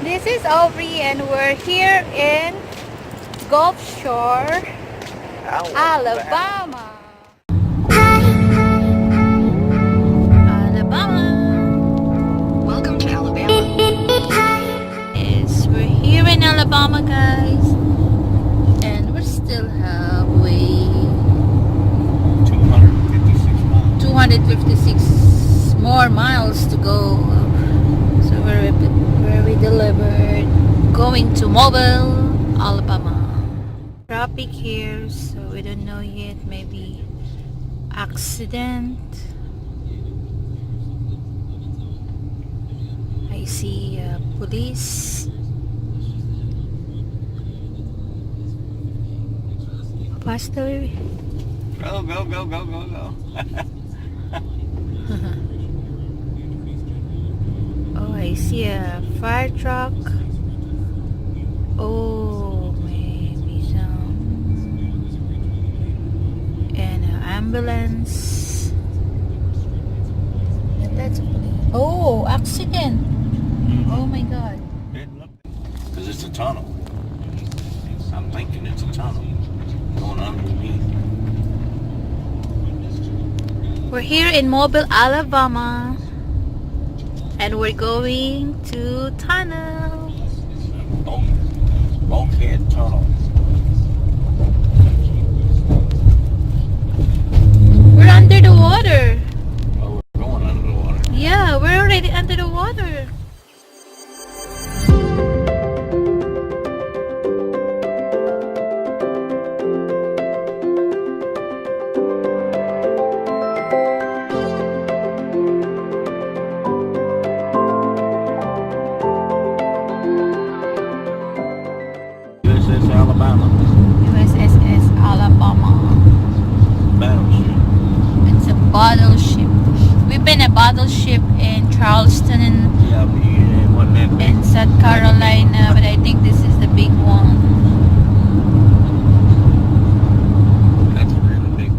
This is Aubrey and we're here in Gulf Shore, Alabama. Alabama. Welcome to Alabama. Yes, we're here in Alabama, guys. And we're still halfway. 256 more miles to go. So where we delivered, going to Mobile, Alabama. Traffic here, so we don't know yet. Maybe accident. I see police. Faster. Go, go, go, go, go, go. Oh, I see a fire truck. Oh, maybe some. And an ambulance. And that's a police. Oh, accident. Oh my god. Because it's a tunnel. I'm thinking it's a tunnel going underneath. We're here in Mobile, Alabama. And we're going to tunnel. Bulkhead tunnel. We're under the water. Oh, we're going under the water. Yeah, we're already under the water. USS Alabama. USS Alabama. Battleship. It's a battleship. We've been a battleship in Charleston and Yeah, but it wasn't that big. in South Carolina, but I think this is the big one. That's really big.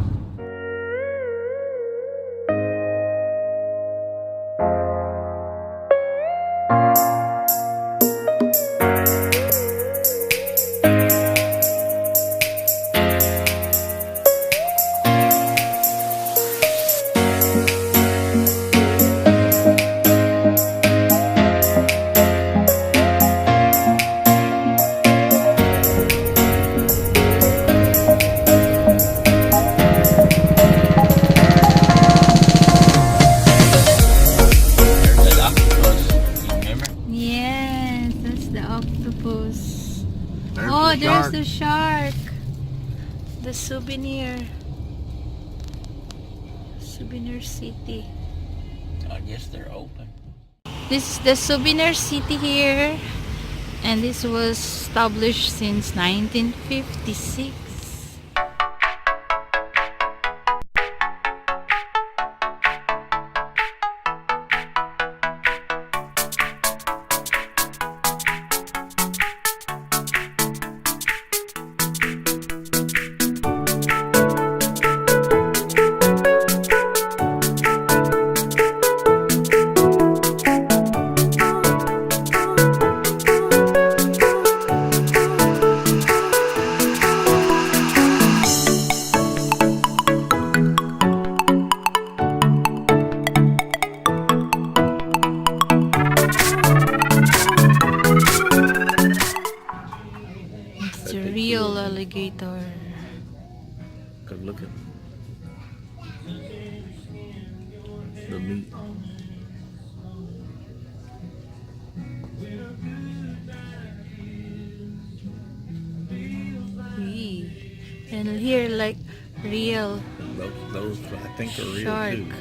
There's that octopus. You remember? Yes, that's the octopus. There's Oh, the there's shark. the shark. The souvenir. Souvenir City. I guess they're open. This is the Souvenir City here. And this was established since 1956. It's a real alligator. Cause look at the meat. Eee. And here like real Those I think are real shark. too.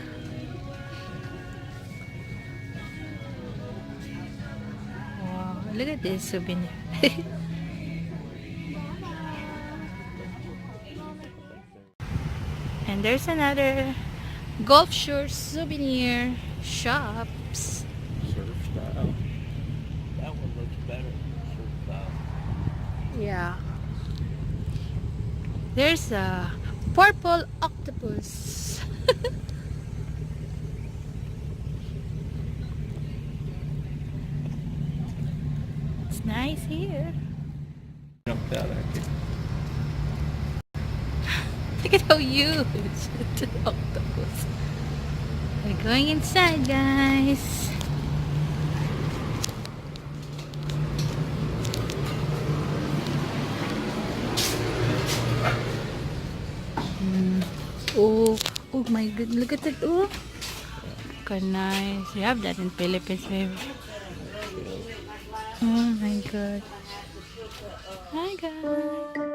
Wow, look at this souvenir. And there's another Gulf Shore souvenir shops. Surf style. That one looks better. Surf style. Yeah. There's a purple octopus. It's nice here. Jumped out at you. Look at how huge the octopus. We're going inside, guys. Oh, oh my god, look at it. Oh, okay, nice. You have that in Philippines, baby. Oh my god. Hi, guys.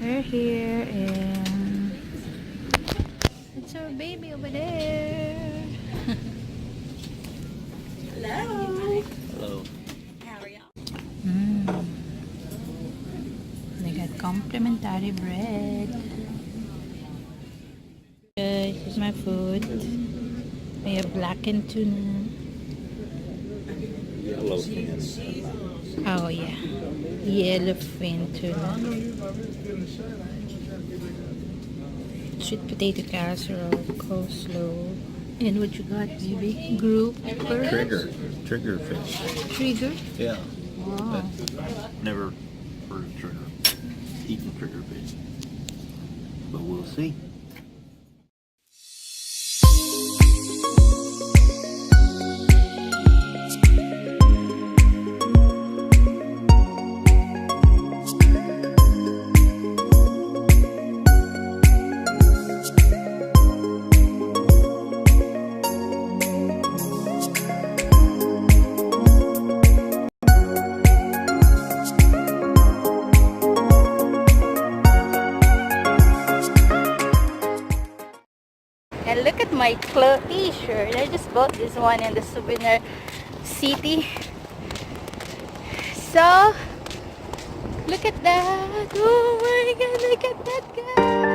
We're here and it's our baby over there. Hello. They got complimentary bread. This is my food. We have blackened tuna. Yellowfin. Oh yeah, yellowfin tuna. Sweet potato casserole, coleslaw. And what you got, baby? Grouper? Trigger fish. Trigger? Yeah. Wow. Never heard of trigger. Eating trigger fish. But we'll see. And look at my t-shirt. I just bought this one in the Souvenir city. So, look at that. Oh my god, look at that, guys.